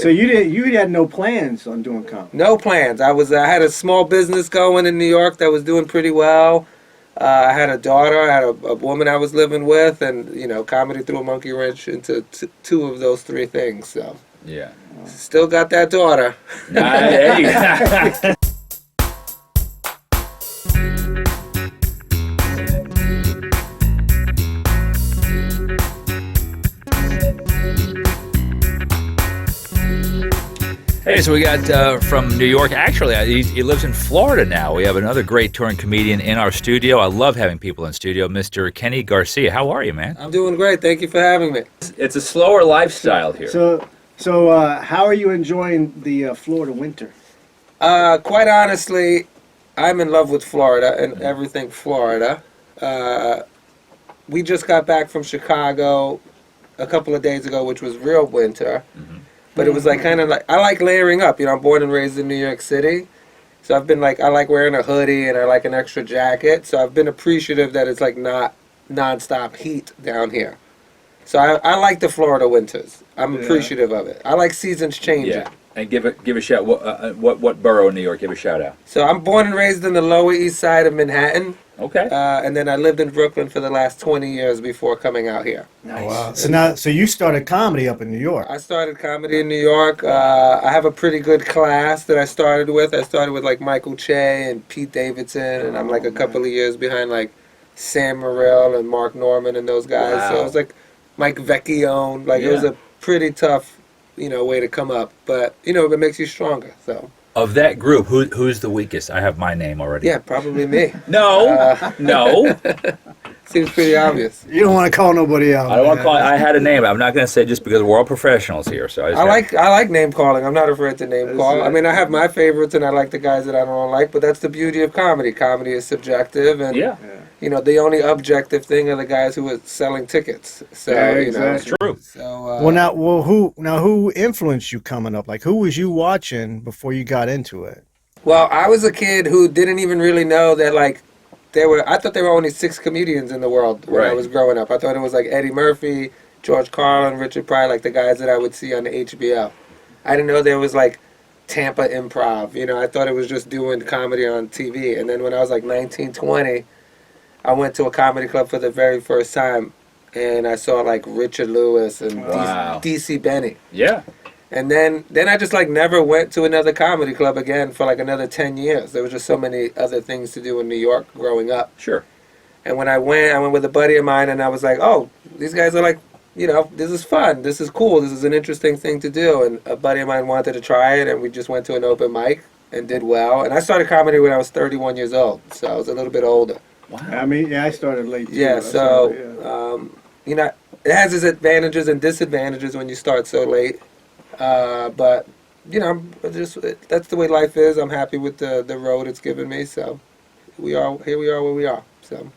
So you had no plans on doing comedy? No plans. I had a small business going in New York that was doing pretty well. I had a daughter. I had a woman I was living with, and comedy threw a monkey wrench into two of those three things. So yeah, still got that daughter. Nice. Hey, so we got from New York. Actually, he lives in Florida now. We have another great touring comedian in our studio. I love having people in studio. Mr. Kenny Garcia. How are you, man? I'm doing great. Thank you for having me. It's a slower lifestyle here. So how are you enjoying the Florida winter? Quite honestly, I'm in love with Florida and everything Florida. We just got back from Chicago a couple of days ago, which was real winter. Mm-hmm. But it was like kind of like, I like layering up. I'm born and raised in New York City. So I've been like, I like wearing a hoodie and I like an extra jacket. So I've been appreciative that it's like not nonstop heat down here. So I like the Florida winters. I'm appreciative of it. I like seasons changing. Yeah. And give a shout. What borough in New York? Give a shout out. So I'm born and raised in the Lower East Side of Manhattan. Okay. And then I lived in Brooklyn for the last 20 years before coming out here. Nice. Oh, wow. So you started comedy up in New York? I started comedy in New York. I have a pretty good class that I started with. I started with like Michael Che and Pete Davidson, and I'm like a couple of years behind like Sam Morril and Mark Norman and those guys. Wow. So it was like Mike Vecchione. Like it was a pretty tough, way to come up. But it makes you stronger. So. Of that group, who's the weakest? I have my name already. Yeah, probably me. No. Seems pretty obvious. You don't want to call nobody out. I don't want to call. I had a name. I'm not going to say just because we're all professionals here. So I like name calling. I'm not afraid to name call. I mean, I have my favorites, and I like the guys that I don't like. But that's the beauty of comedy. Comedy is subjective, and the only objective thing are the guys who are selling tickets. So it's true. So who influenced you coming up? Like, who was you watching before you got into it? Well, I was a kid who didn't even really know that I thought there were only 6 comedians in the world when I was growing up. I thought it was like Eddie Murphy, George Carlin, Richard Pryor, like the guys that I would see on the HBO. I didn't know there was like Tampa Improv. I thought it was just doing comedy on TV. And then when I was like 19, 20, I went to a comedy club for the very first time, and I saw like Richard Lewis and DC Benny. Yeah. And then I just like never went to another comedy club again for like another 10 years. There was just so many other things to do in New York growing up. Sure. And when I went with a buddy of mine, and I was like, oh, these guys are like, this is fun. This is cool. This is an interesting thing to do. And a buddy of mine wanted to try it, and we just went to an open mic and did well. And I started comedy when I was 31 years old, so I was a little bit older. Wow. I mean, I started late too. Yeah, it has its advantages and disadvantages when you start so late. But that's the way life is. I'm happy with the road it's given me. So we are where we are. So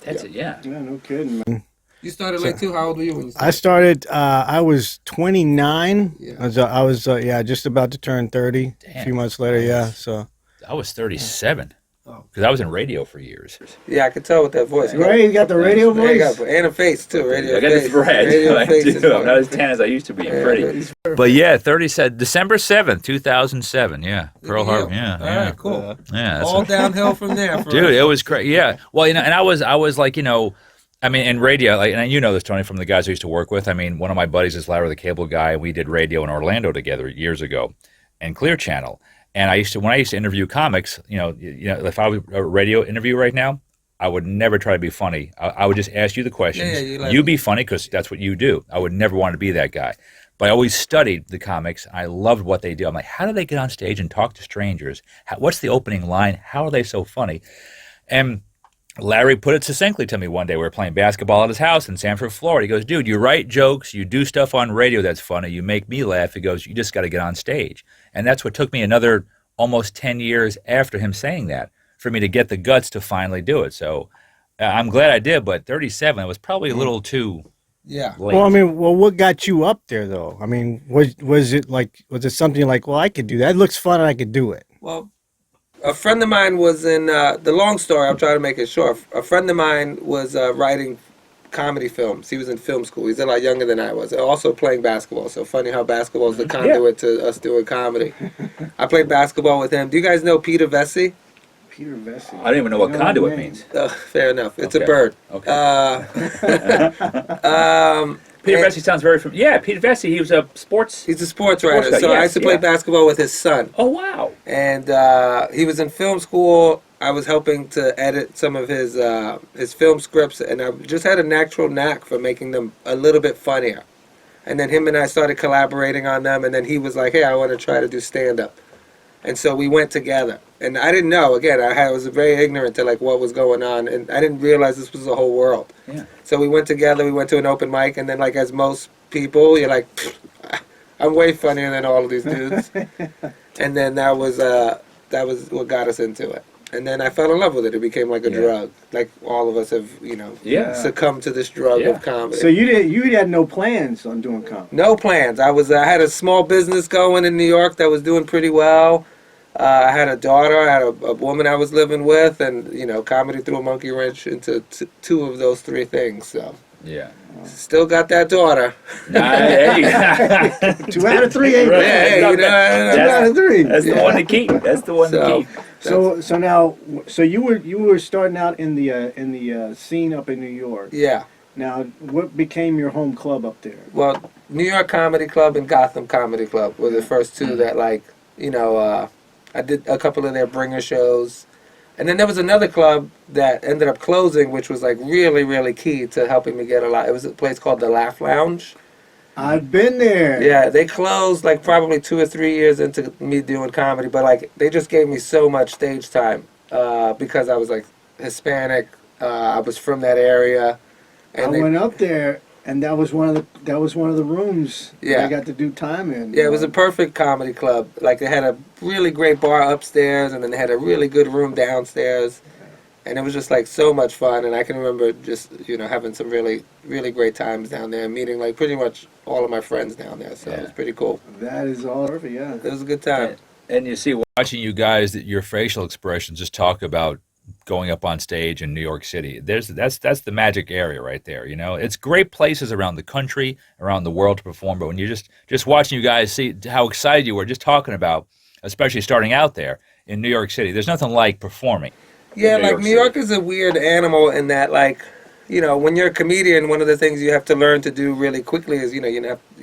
that's it. Yeah. Yeah, no kidding, man. You started late too. How old were you when you started? I started. I was 29. Yeah. I was just about to turn 30. Damn. A few months later. Yeah. So I was 37. Because I was in radio for years. Yeah, I could tell with that voice. You got the radio voice? And a face, too. Radio I got this red. I do. I'm not as tan as I used to be. Pretty. But yeah, December 7th, 2007. Yeah. Pearl Harbor. Yeah. All right, cool. Yeah. All downhill from there. Dude, it was crazy. Yeah. Well, and I was like, I mean, in radio, and you know this, Tony, from the guys I used to work with. I mean, one of my buddies is Larry the Cable Guy, and we did radio in Orlando together years ago, and Clear Channel. And when I used to interview comics, if I was a radio interview right now, I would never try to be funny. I would just ask you the questions. You be funny because that's what you do. I would never want to be that guy. But I always studied the comics. I loved what they do. I'm like, how do they get on stage and talk to strangers? What's the opening line? How are they so funny? And Larry put it succinctly to me one day. We were playing basketball at his house in Sanford, Florida. He goes, dude, you write jokes, you do stuff on radio that's funny, you make me laugh. He goes, you just got to get on stage. And that's what took me another almost 10 years after him saying that for me to get the guts to finally do it. So I'm glad I did, but 37 was probably a little too late. Well, I mean, what got you up there, though? I mean, was it something like, well, I could do that. It looks fun and I could do it. Well, a friend of mine was in, the long story, I'll try to make it short. A friend of mine was writing comedy films. He was in film school. He's a lot younger than I was. Also playing basketball. So funny how basketball is the conduit to us doing comedy. I played basketball with him. Do you guys know Peter Vesey? Peter Vesey. I don't even know what conduit means. Fair enough. It's Okay. a bird. Okay. And- Peter Vesey sounds very familiar. Yeah, Peter Vesey. He was a sports. He's a sports writer. guy, So I yes, used to play yeah. basketball with his son. Oh wow. And he was in film school. I was helping to edit some of his film scripts, and I just had a natural knack for making them a little bit funnier. And then him and I started collaborating on them, and then he was like, "Hey, I want to try to do stand-up." And so we went together. And I didn't know. Again, I was very ignorant to like what was going on, and I didn't realize this was the whole world. Yeah. So we went together. We went to an open mic, and then like as most people, you're like, "I'm way funnier than all of these dudes." And then that was what got us into it. And then I fell in love with it. It became like a drug. Like all of us have, succumbed to this drug of comedy. So you had no plans on doing comedy? No plans. I had a small business going in New York that was doing pretty well. I had a daughter. I had a woman I was living with, and comedy threw a monkey wrench into two of those three things. So Yeah. still got that daughter. Hey. 2 out of 3 ain't Right. bad. Hey, Not 2 bad. out of 3. That's the one to keep. That's the one to So- keep. So now, you were starting out in the scene up in New York. Yeah. Now, what became your home club up there? Well, New York Comedy Club and Gotham Comedy Club were the first two that I did a couple of their bringer shows. And then there was another club that ended up closing, which was like really, really key to helping me get a lot. It was a place called the Laugh Lounge. I've been there. Yeah, they closed like probably 2 or 3 years into me doing comedy, but like they just gave me so much stage time because I was like Hispanic. I was from that area, I went up there, and that was one of the rooms that I got to do time in. Yeah, it was a perfect comedy club. Like they had a really great bar upstairs, and then they had a really good room downstairs, and it was just like so much fun. And I can remember just having some really, really great times down there, meeting like pretty much all of my friends down there. So it was pretty cool. That is all perfect. Yeah, It was a good time. And you see, watching you guys, that your facial expressions just talk about going up on stage in New York City. That's the magic area right there. It's great places around the country, around the world to perform. But when you just watching you guys see how excited you were, just talking about, especially starting out there in New York City, there's nothing like performing. Yeah, in like New York is a weird animal in that, like, when you're a comedian, one of the things you have to learn to do really quickly is, you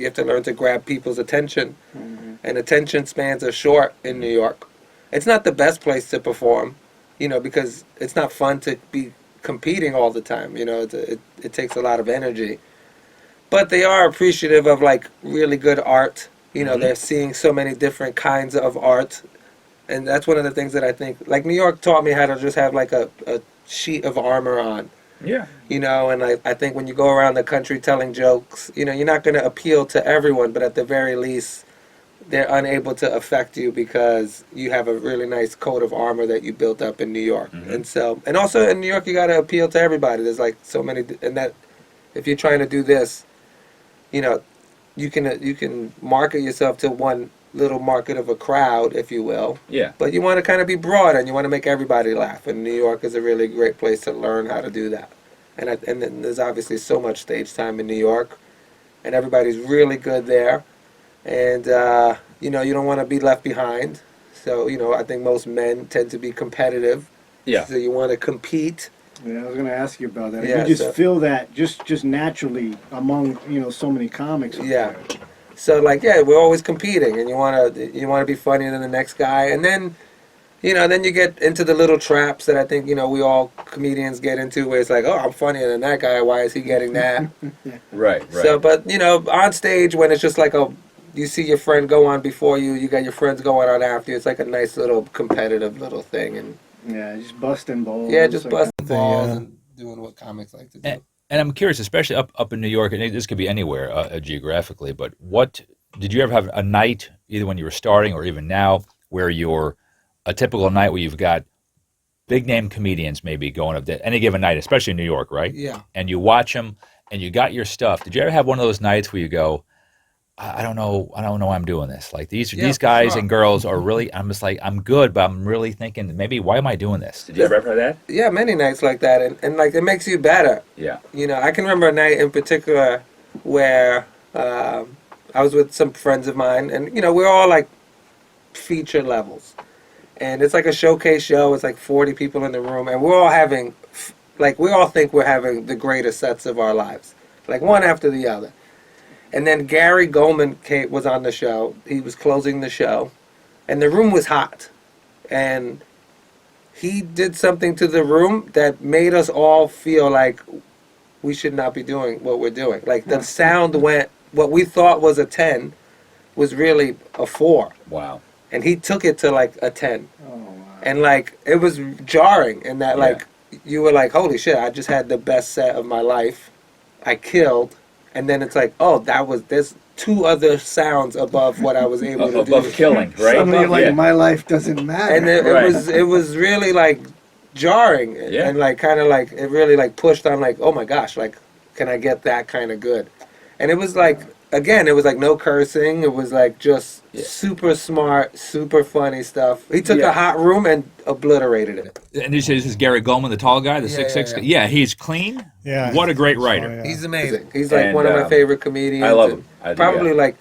have to learn to grab people's attention. Mm-hmm. And attention spans are short in New York. It's not the best place to perform, because it's not fun to be competing all the time. It takes a lot of energy. But they are appreciative of, like, really good art. They're seeing so many different kinds of art. And that's one of the things that I think, like, New York taught me how to just have, like, a sheet of armor on. Yeah. And I think when you go around the country telling jokes, you're not going to appeal to everyone, but at the very least, they're unable to affect you because you have a really nice coat of armor that you built up in New York. Mm-hmm. And also in New York, you got to appeal to everybody. There's like so many, and that if you're trying to do this, you can market yourself to one little market of a crowd, if you will. Yeah. But you want to kind of be broad, and you want to make everybody laugh. And New York is a really great place to learn how to do that. And then there's obviously so much stage time in New York, and everybody's really good there. And you don't want to be left behind. So I think most men tend to be competitive. Yeah. So you want to compete. Yeah, I was going to ask you about that. Yeah, You just feel that just naturally among so many comics. Yeah. So we're always competing, and you want to be funnier than the next guy, and then then you get into the little traps that I think we all comedians get into, where it's like, oh, I'm funnier than that guy. Why is he getting that? Right. So, but on stage when it's just like you see your friend go on before you, you got your friends going on after you. It's like a nice little competitive little thing, and just busting balls. yeah, just busting thing, balls yeah. and doing what comics like to do. And I'm curious, especially up in New York, and this could be anywhere geographically, but did you ever have a night, either when you were starting or even now, where you're a typical night where you've got big name comedians maybe going up there, any given night, especially in New York, right? Yeah. And you watch them and you got your stuff. Did you ever have one of those nights where you go, I don't know why I'm doing this. Like these Yeah, for guys sure. and girls are really. I'm just like I'm good, but I'm really thinking maybe why am I doing this? Did you ever have that? Yeah, many nights like that, and like it makes you better. Yeah. You know, I can remember a night in particular where I was with some friends of mine, and you know, we're all like feature levels, and it's like a showcase show. It's like 40 people in the room, and we're all having, like, we all think we're having the greatest sets of our lives, like one after the other. And then Gary Goldman was on the show. He was closing the show, and the room was hot, and he did something to the room that made us all feel like we should not be doing what we're doing. Like the sound went, what we thought was a 10 was really a 4. Wow. And he took it to like a 10. Oh, wow. And like it was jarring in that like you were like, holy shit, I just had the best set of my life. I killed. And then it's like, oh, there's 2 other sounds above what I was able to do. Above killing, right? Suddenly, you're like, Yeah. my life doesn't matter. And it was really like jarring. Yeah. And like kind of like it really like pushed on like, oh my gosh, like can I get that kind of good? And it was like, again, it was like no cursing. It was like just super smart, super funny stuff. He took a hot room and obliterated it. And you say this is Gary Goldman, the tall guy, the 6'6". Yeah, he's clean. Yeah. What a great writer. Oh, yeah. He's amazing. He's like And, one of my favorite comedians. I love and him. I do, probably yeah. like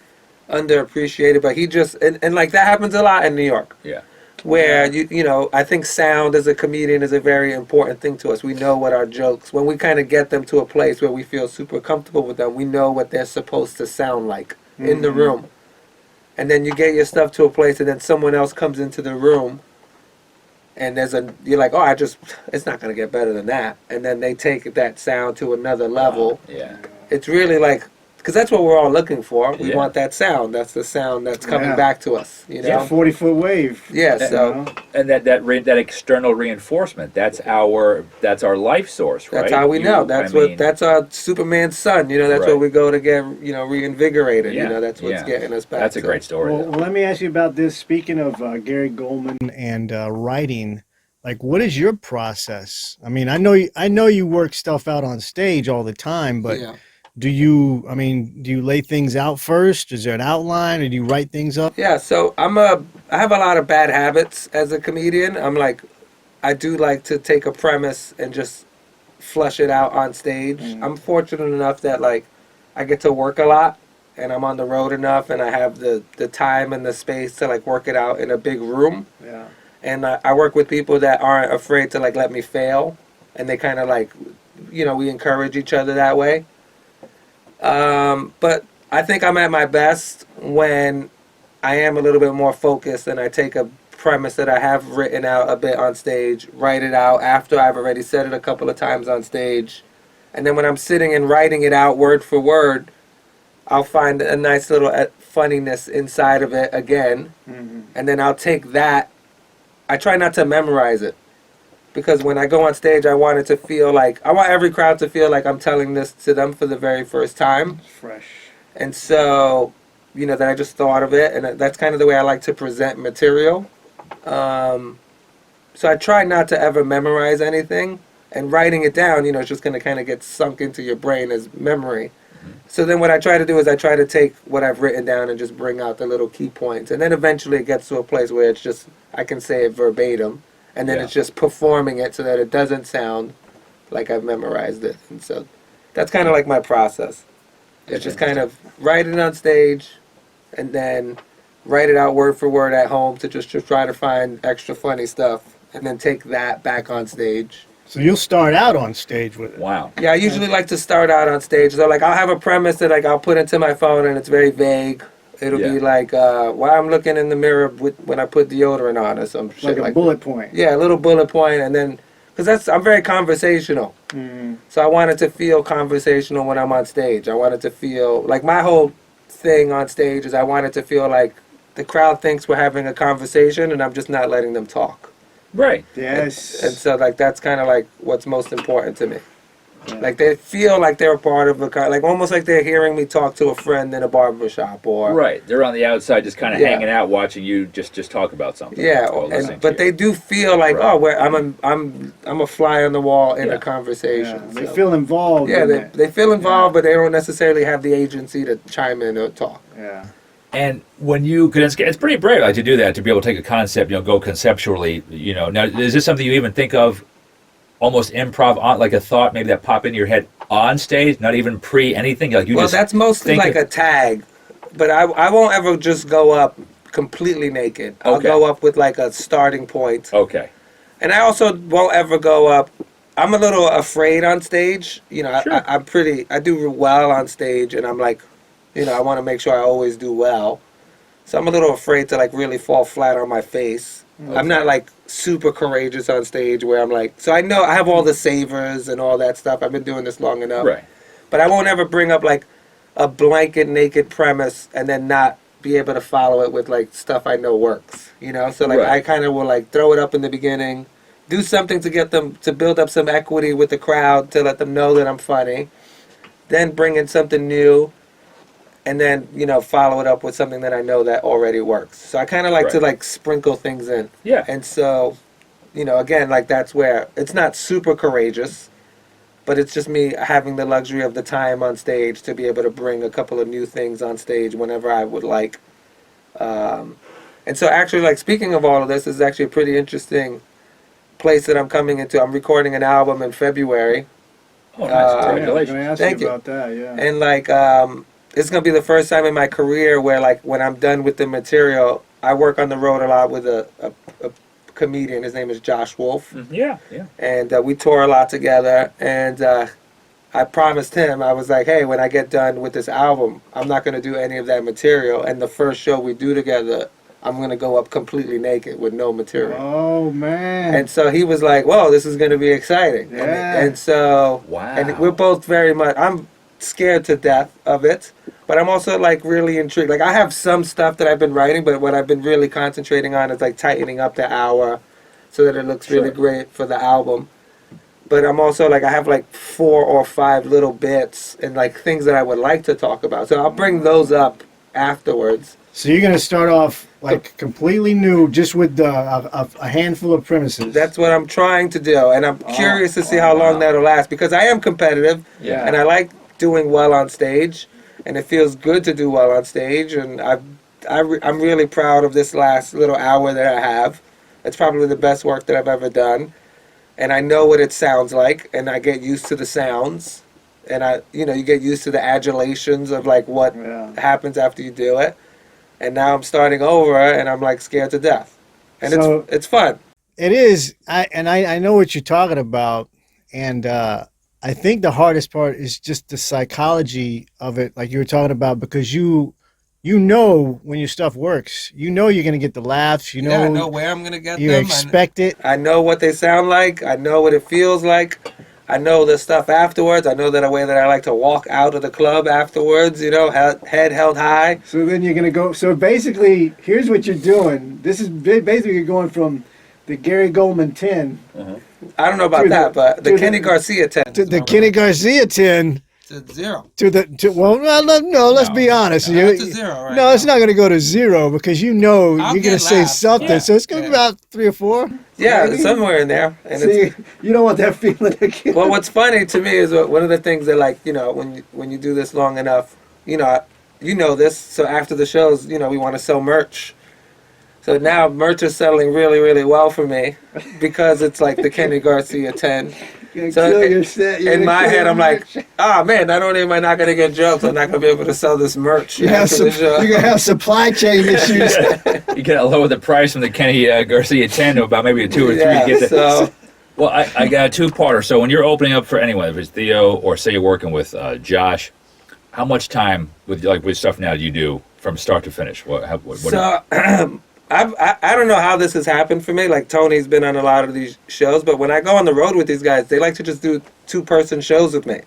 underappreciated, but he just and like that happens a lot in New York. Yeah. Where you know, I think sound as a comedian is a very important thing to us. We know what our jokes, when we kind of get them to a place where we feel super comfortable with them, we know what they're supposed to sound like in the room. And then you get your stuff to a place, and then someone else comes into the room, and you're like, oh, it's not gonna get better than that. And then they take that sound to another level. Yeah. It's really like, because that's what we're all looking for. We Yeah. want that sound. That's the sound that's coming Yeah. back to us. You know. Yeah, 40-foot wave. Yeah. You So. know? And that external reinforcement, that's our life source, right? That's how we know. That's our Superman's son. You know, that's Right. where we go to get, you know, reinvigorated. Yeah, You know, that's what's yeah. getting us back. That's a to- great story. Well, let me ask you about this. Speaking of Gary Goldman, And writing, like, what is your process? I mean, I know you work stuff out on stage all the time, but Yeah. do you lay things out first? Is there an outline, or do you write things up? Yeah. So I have a lot of bad habits as a comedian. I do like to take a premise and just flush it out on stage. I'm fortunate enough that like I get to work a lot, and I'm on the road enough, and I have the time and the space to like work it out in a big room. yeah, And I work with people that aren't afraid to like let me fail, and they kind of like, you know, we encourage each other that way. But I think I'm at my best when I am a little bit more focused, and I take a premise that I have written out a bit on stage, write it out after I've already said it a couple of times on stage, and then when I'm sitting and writing it out word for word, I'll find a nice little funniness inside of it again, and then I'll take that. I try not to memorize it, because when I go on stage, I want it to feel like, I want every crowd to feel like I'm telling this to them for the very first time. it's fresh. And so, you know, that I just thought of it, and that's kind of the way I like to present material. So I try not to ever memorize anything, and writing it down, you know, it's just going to kind of get sunk into your brain as memory. So then what I try to do is I try to take what I've written down and just bring out the little key points. And then eventually it gets to a place where it's just, I can say it verbatim. And then it's just performing it so that it doesn't sound like I've memorized it. And so that's kind of like my process. It's just kind of write it on stage and then write it out word for word at home to just try to find extra funny stuff. And then take that back on stage. So you'll start out on stage with it. Wow. Yeah, I usually like to start out on stage. So like I'll have a premise that like I'll put into my phone and it's very vague. It'll be like why I'm looking in the mirror when I put deodorant on or some shit Like a bullet point. Yeah, a little bullet point, and then because I'm very conversational. So I want it to feel conversational when I'm on stage. I want it to feel like my whole thing on stage is I want it to feel like the crowd thinks we're having a conversation and I'm just not letting them talk. Right. And Yes. so like that's kind of like what's most important to me. Yeah. Like they feel like they're a part of like almost like they're hearing me talk to a friend in a barbershop or Right. They're on the outside, just kind of Yeah. hanging out, watching you just talk about something. Yeah, while listening to but you. they do feel like Right. I'm a fly on the wall in Yeah. a conversation. Yeah, they so. feel involved. Yeah, in it. they feel involved, but they don't necessarily have the agency to chime in or talk. Yeah. And when you, cause it's pretty brave, like to do that, to be able to take a concept, go conceptually, Now, is this something you even think of, almost improv on, like a thought maybe that pop into your head on stage, not even pre anything, like you Well, just. that's mostly like a tag, but I won't ever just go up completely naked. I'll Okay. go up with like a starting point, Okay. and I also won't ever go up. I'm a little afraid on stage. Sure. I do well on stage, and I'm like, I want to make sure I always do well. So I'm a little afraid to like really fall flat on my face. Okay. I'm not like super courageous on stage where I'm like, so I know I have all the savers and all that stuff. I've been doing this long enough. Right. But I won't ever bring up like a blanket naked premise and then not be able to follow it with like stuff I know works. So like Right. I kind of will like throw it up in the beginning, do something to get them to build up some equity with the crowd to let them know that I'm funny, then bring in something new. And then, follow it up with something that I know that already works. So I kind of like to Right. like sprinkle things in. Yeah. And so, again, like that's where it's not super courageous, but it's just me having the luxury of the time on stage to be able to bring a couple of new things on stage whenever I would like. And so actually, like speaking of all of this, is actually a pretty interesting place that I'm coming into. I'm recording an album in February. Oh, nice. Yeah, I was Congratulations. going to ask Thank you you. about that. Yeah. And like, it's gonna be the first time in my career where like when I'm done with the material, I work on the road a lot with a comedian. His name is Josh Wolf, Yeah. Yeah. and we tour a lot together. And I promised him, I was like, hey, when I get done with this album, I'm not gonna do any of that material. And the first show we do together, I'm gonna go up completely naked with no material. Oh man. And so he was like, whoa, this is gonna be exciting. Yeah. And so, Wow. and we're both very much. I'm scared to death of it, but I'm also like really intrigued. Like I have some stuff that I've been writing, but what I've been really concentrating on is like tightening up the hour so that it looks really Sure. great for the album. But I'm also like, I have like 4 or 5 little bits and like things that I would like to talk about. So I'll bring those up afterwards. So you're going to start off like completely new, just with a handful of premises. That's what I'm trying to do, and I'm curious to see how long that'll last, because I am competitive, Yeah. and I like doing well on stage, and it feels good to do well on stage, and I'm really proud of this last little hour that I have. It's probably the best work that I've ever done, and I know what it sounds like, and I get used to the sounds, and you get used to the adulations of like what Yeah. happens after you do it, and now I'm starting over, and I'm like scared to death, and So- it's fun. It is. I know what you're talking about, and I think the hardest part is just the psychology of it, like you were talking about, because you know when your stuff works. You know you're gonna get the laughs. You know, I know where I'm gonna get you them. expect it. I know what they sound like. I know what it feels like. I know the stuff afterwards. I know that a way that I like to walk out of the club afterwards. Head held high. So then you're gonna go. So basically, here's what you're doing. This is basically you're going from the Gary Goldman 10 I don't know about To the- that, but the to Kenny the- Garcia 10. To the Kenny Garcia 10 to 0. let's be honest. No, it's a 0 right no, it's now. not going to go to 0 because you know I'll you're going get to say laughs, something. yeah. So it's going to be Yeah. about 3 or 4. Yeah, Maybe. somewhere in there. And See, you don't want that feeling again. well, what's funny to me is one of the things that, like, when you do this long enough, you know this. So after the shows, we want to sell merch. So now merch is selling really, really well for me because it's like the Kenny Garcia 10. You're gonna So kill in- your set. You're In gonna my kill head, your I'm like, merch. man, not only am I not going to get jokes, I'm not going to be able to sell this merch. You're going after the show. to have supply chain issues. You gotta lower the price from the Kenny Garcia 10 to about maybe a 2 or 3 Yeah, to get that. so Well, I got a two-parter. So when you're opening up for anyone, if it's Theo or say you're working with Josh, how much time with stuff now do you do from start to finish? I don't know how this has happened for me. Like Tony's been on a lot of these shows, but when I go on the road with these guys, they like to just do 2-person shows with me.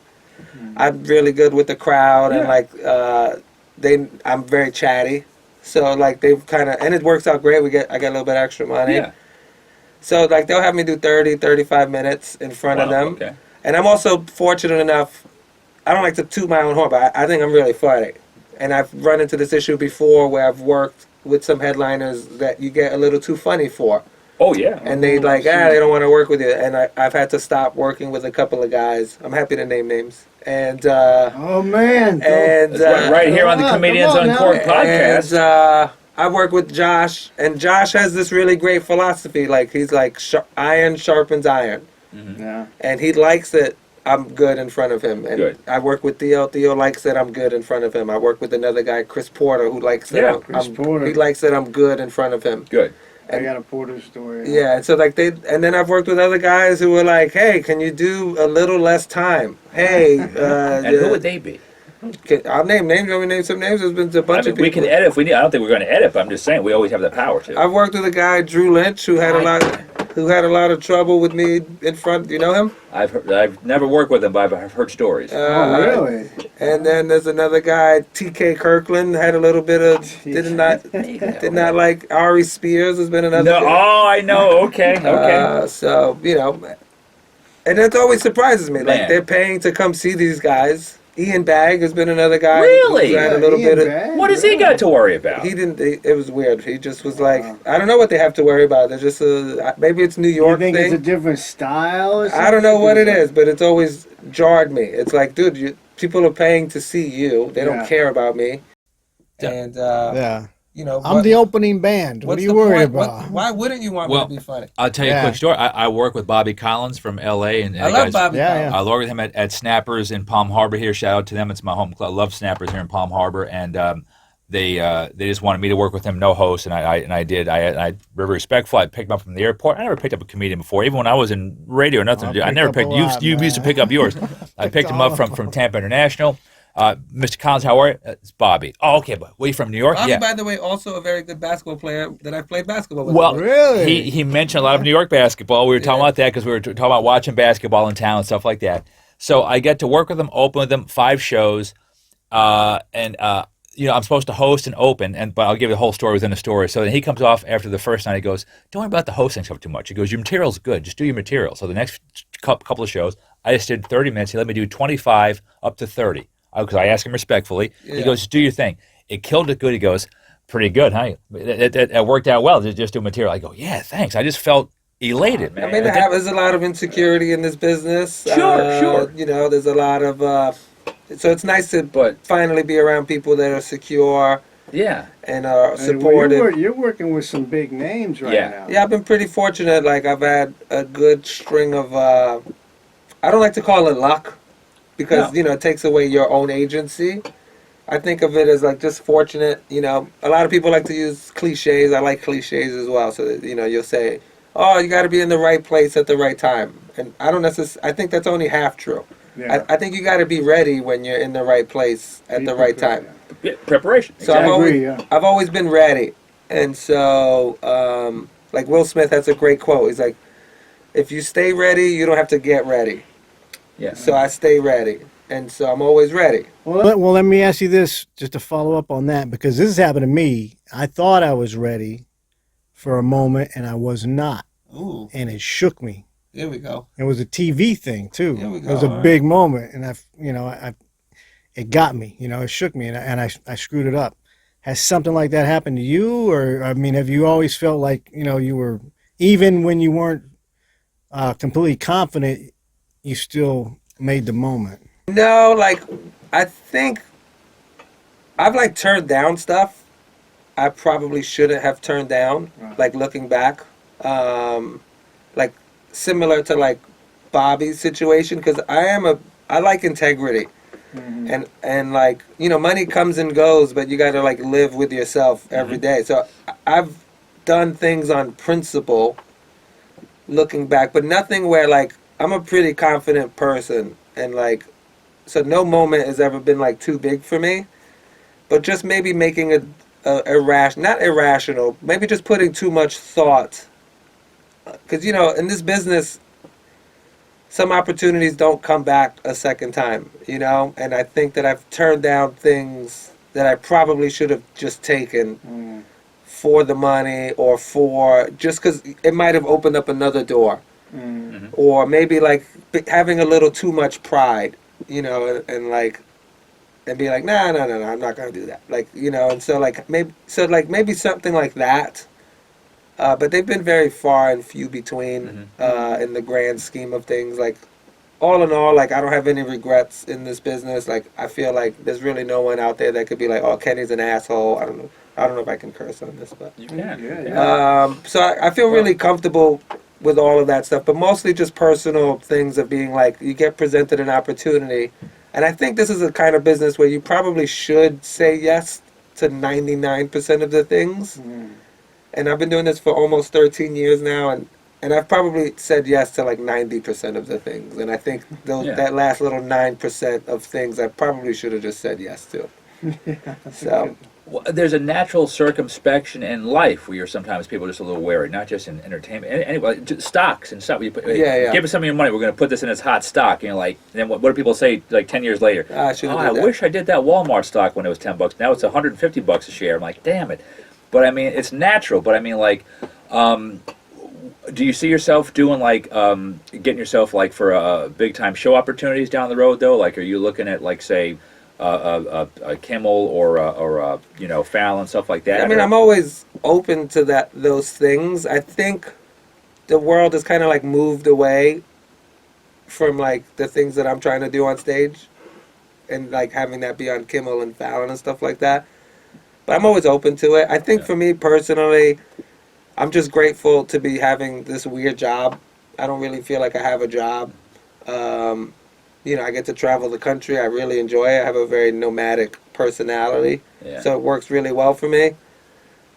I'm really good with the crowd, and I'm very chatty. So like they've kind of, and it works out great. I get a little bit extra money. Yeah. So like they'll have me do 30, 35 minutes in front of Wow, them. okay. And I'm also fortunate enough, I don't like to toot my own horn, but I think I'm really funny. And I've run into this issue before where I've worked with some headliners that you get a little too funny for. Oh yeah. And they like, they don't want to work with you. And I've had to stop working with a couple of guys. I'm happy to name names. And Oh man! and Right here on the come Comedians on now. Uncorked podcast. And I work with Josh, and Josh has this really great philosophy. Like he's like iron sharpens iron, Yeah. and he likes it. I'm good in front of him. And Good. I work with Theo. Theo likes that I'm good in front of him. I work with another guy, Chris Porter, who likes that Yeah, Chris Porter. he likes that I'm good in front of him. Good. I got a Porter story. Yeah, and so like and then I've worked with other guys who were like, "Hey, can you do a little less time? Hey, And who would they be? I'll name names. Let me name some names. There's been a bunch I mean, of people. we can edit if we need. I don't think we're going to edit, but I'm just saying we always have the power to. I've worked with a guy, Drew Lynch, who had a lot of trouble with me in front. Do you know him? I've never worked with him, but I've heard stories. Oh really? And then there's another guy, T.K. Kirkland, had a little bit of did not like Ari Spears. Has been another. No, oh, I know. Okay, okay. So and that always surprises me. Like Man. they're paying to come see these guys. Ian Bagg has been another guy. Really? Who had a little Ian bit of. Bagg, What has he got to worry about? He didn't. It was weird. He just was like, I don't know what they have to worry about. They're just maybe it's New You York think thing. it's a different style? Or I don't know what it something? is, but it's always jarred me. It's like, dude, people are paying to see you. They don't Yeah. care about me. Yeah. And Yeah. I'm the opening band. What what's are you the worried point? about? Why wouldn't you want me to be funny? I'll tell you a Yeah. quick story. I work with Bobby Collins from L.A. and I love Bobby. Yeah, Collins. yeah. I work with him at Snappers in Palm Harbor here. Shout out to them. It's my home club. I love Snappers here in Palm Harbor, and they just wanted me to work with him, no host, and I did. I very respectful. I picked him up from the airport. I never picked up a comedian before, even when I was in radio. Nothing to do. I picked never up picked. a lot, You used to man. pick up yours. I picked him up from Tampa International. Mr. Collins, how are you? It's Bobby. Oh, okay, but were you from New York? Bobby, Yeah. by the way, also a very good basketball player that I've played basketball with. Well, Really? he mentioned a lot of New York basketball. We were talking about that because we were talking about watching basketball in town and stuff like that. So I get to work with him, open with him, 5 shows, and I'm supposed to host and open, but I'll give you the whole story within a story. So then he comes off after the first night. He goes, "Don't worry about the hosting stuff too much." He goes, "Your material's good. Just do your material." So the next couple of shows, I just did 30 minutes. He let me do 25 up to 30 because I asked him respectfully. He goes, "Just do your thing." It killed it good. He goes, "Pretty good, huh? It worked out well. Just do material." I go, "Yeah, thanks." I just felt elated, man. I mean, there's a lot of insecurity in this business. Sure. There's a lot of. So it's nice to But- finally be around people that are secure Yeah. and are Hey, well, supportive. you're working with some big names right Yeah. now. Yeah, I've been pretty fortunate. Like I've had a good string of. I don't like to call it luck, because No. it takes away your own agency. I think of it as like just fortunate. A lot of people like to use cliches. I like cliches as well. So that, you'll say, "Oh, you got to be in the right place at the right time," and I don't necessarily. I think that's only half true. Yeah. I think you got to be ready when you're in the right place at Be the right prepared, time. Yeah, preparation. So I agree, yeah. I've always been ready, and so like Will Smith has a great quote. He's like, "If you stay ready, you don't have to get ready." Yeah. So I stay ready, and so I'm always ready. Well, let me ask you this, just to follow up on that, because this has happened to me. I thought I was ready for a moment, and I was not, Ooh, and it shook me. here we go. It was a TV thing too. There we It was go. a big moment, and it got me. It shook me, and I screwed it up. Has something like that happened to you, or I mean, have you always felt like you were, even when you weren't completely confident, you still made the moment? No, like I think I've like turned down stuff I probably shouldn't have turned down. Right. Like looking back, like similar to like Bobby's situation, because I like integrity. Mhm. And like money comes and goes, but you got to like live with yourself every day. So I've done things on principle looking back, but nothing where like I'm a pretty confident person, and like so no moment has ever been like too big for me, but just maybe making a not irrational, maybe just putting too much thought, because in this business some opportunities don't come back a second time, and I think that I've turned down things that I probably should have just taken for the money, or for just because it might have opened up another door. or maybe like having a little too much pride, you know, and like, and be like, nah, no, no, no, I'm not gonna do that, like, you know, and so like maybe something like that. But they've been very far and few between in the grand scheme of things. Like, all in all, like, I don't have any regrets in this business. Like, I feel like there's really no one out there that could be like, oh, Kenny's an asshole. I don't know. I don't know if I can curse on this, but You can. so I feel really comfortable with all of that stuff, but mostly just personal things of being like, you get presented an opportunity, and I think this is a kind of business where you probably should say yes to 99% of the things. And I've been doing this for almost 13 years now, and I've probably said yes to like 90% of the things. And I think that last little 9% of things I probably should have just said yes to. So Well, there's a natural circumspection in life where you're sometimes people are just a little wary, not just in entertainment. Anyway, stocks and stuff. You put, give us some of your money. We're going to put this in its hot stock. You know, like, and then what do people say like 10 years later? I wish I did that Walmart stock when it was $10. Now it's $150 a share. I'm like, damn it. But I mean, it's natural. But I mean, like, do you see yourself doing like getting yourself like for big time show opportunities down the road though? Like, are you looking at like say a Kimmel or you know, Fallon, stuff like that? I mean, I'm always open to those things. I think the world has kind of like moved away from like the things that I'm trying to do on stage, and like having that be on Kimmel and Fallon and stuff like that. But I'm always open to it. I think for me personally, I'm just grateful to be having this weird job. I don't really feel like I have a job. You know, I get to travel the country. I really enjoy it. I have a very nomadic personality, so it works really well for me.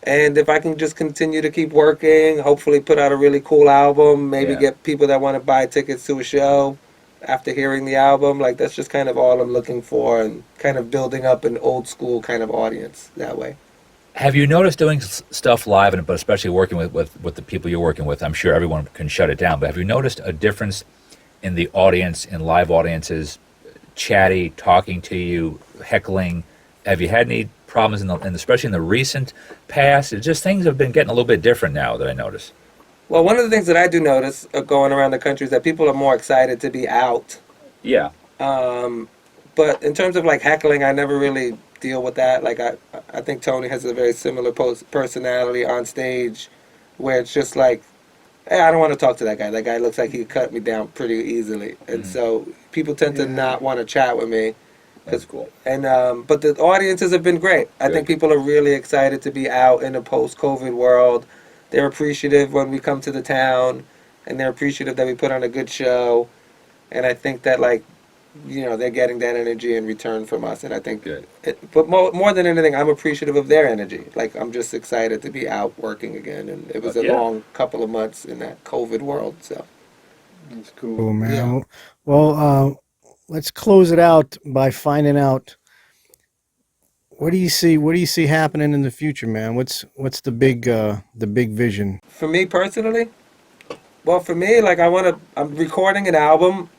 And if I can just continue to keep working, hopefully put out a really cool album, maybe get people that want to buy tickets to a show after hearing the album, like, that's just kind of all I'm looking for, and kind of building up an old school kind of audience that way. Have you noticed doing stuff live, but especially working with the people you're working with? I'm sure everyone can shut it down, but have you noticed a difference in the audience, in live audiences, chatty, talking to you, heckling? Have you had any problems especially in the recent past? It's just things have been getting a little bit different now that I notice. Well, one of the things that I do notice going around the country is that people are more excited to be out. Yeah. But in terms of like heckling, I never really deal with that. Like, I think Tony has a very similar personality on stage, where it's just like, hey, I don't want to talk to that guy. That guy looks like he could cut me down pretty easily. And so people tend to not want to chat with me. That's cool. And but the audiences have been great. I think people are really excited to be out in a post-COVID world. They're appreciative when we come to the town, and they're appreciative that we put on a good show. And I think that, like, you know, they're getting that energy in return from us. And I think, but more than anything, I'm appreciative of their energy. Like, I'm just excited to be out working again. And it was a long couple of months in that COVID world. So That's cool. Cool, man. Yeah. Well, let's close it out by finding out, what do you see happening in the future, man? What's the big vision? for me personally, well, for me, like, I'm recording an album,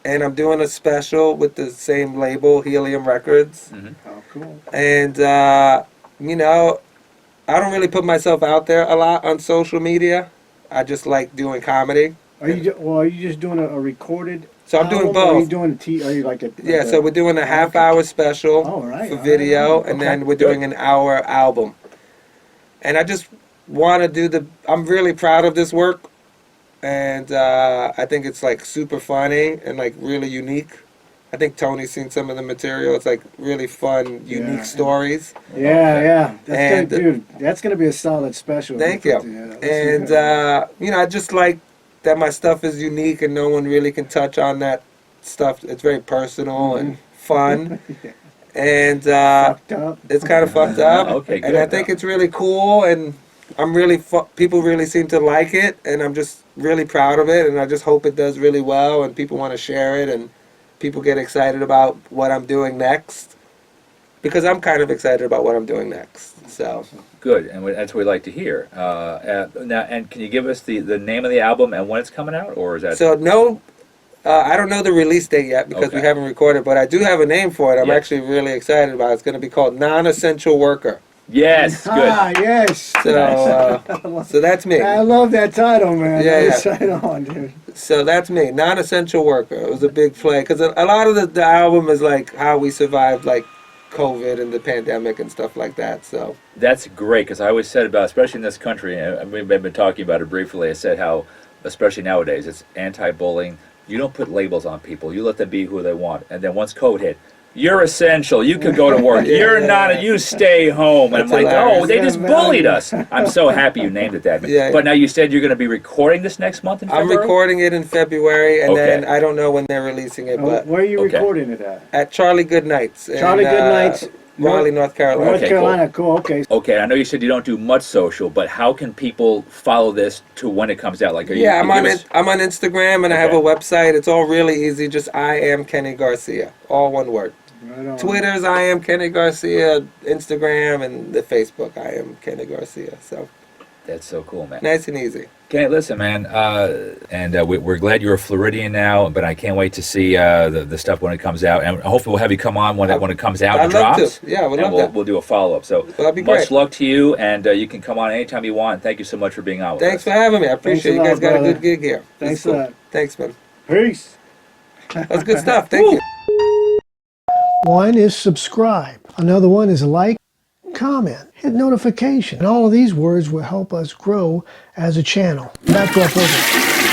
and I'm doing a special with the same label, Helium Records. Oh, cool. And, you know, I don't really put myself out there a lot on social media. I just like doing comedy. Are you just doing a recorded? So I'm doing album, or Are you both. doing Are you like a? Yeah, so we're doing a half-hour special for video, and then we're doing an hour album. And I just want to do I'm really proud of this work, and I think it's like super funny and like really unique. I think Tony's seen some of the material. It's like really fun, unique stories. Yeah. And, Dude, that's gonna be a solid special. Thank you. And you know, I just like that my stuff is unique and no one really can touch on that stuff. It's very personal and fun. And it's kind of fucked up. Okay, good. And I think it's really cool, and I'm really people really seem to like it, and I'm just really proud of it, and I just hope it does really well, and people want to share it, and people get excited about what I'm doing next, because I'm kind of excited about what I'm doing next. So Good, and that's what we like to hear. Now, and can you give us the name of the album and when it's coming out, or is that? So no, I don't know the release date yet because we haven't recorded, but I do have a name for it. I'm actually really excited about it. It's going to be called Non-Essential Worker. Yes, good. Yes. So that's me. I love that title, man. Yeah, That's yeah. right on, dude. So that's me, non-essential worker. It was a big play because a lot of the album is like how we survived like COVID and the pandemic and stuff like that. So That's great because I always said about, especially in this country, and we've been talking about it briefly. I said how, especially nowadays, it's anti-bullying. You don't put labels on people. You let them be who they want. And then once COVID hit, you're essential. You could go to work. Yeah, You're yeah, not. yeah. You stay home. And I'm That's like, hilarious. oh, they Yeah, just man. bullied us. I'm so happy you named it that. Yeah, But yeah. now you said you're going to be recording this next month in I'm February? recording it in February, and Okay. then I don't know when they're releasing it, but Where are you Okay. recording it at? at Charlie Goodnights. Charlie Goodnights, Raleigh, North Carolina. North Okay, Carolina. Cool. Okay. Okay, I know you said you don't do much social, but how can people follow this to when it comes out? Like, are you, Yeah, you give us- I'm on Instagram and I have a Okay. website. It's all really easy. Just I am Kenny Garcia, all one word. Right on. Twitter's I am Kenny Garcia, Instagram, and the Facebook I am Kenny Garcia. So That's so cool, man. nice and easy. Okay, listen, man, we're glad you're a Floridian now, but I can't wait to see the stuff when it comes out, and hopefully we'll have you come on when it comes out and I'd love drops. to. Yeah, I would and love that. we'll do a follow up. So That'd be much great. luck to you, and you can come on anytime you want. And thank you so much for being on with Thanks us. for having me. I appreciate Thanks a it. You guys lot, got brother. a good gig here. Thanks It's cool. a lot. Thanks, man. Peace. That's good stuff. Thank you. One is subscribe. Another one is like, comment, hit notification. And all of these words will help us grow as a channel. Back to our program.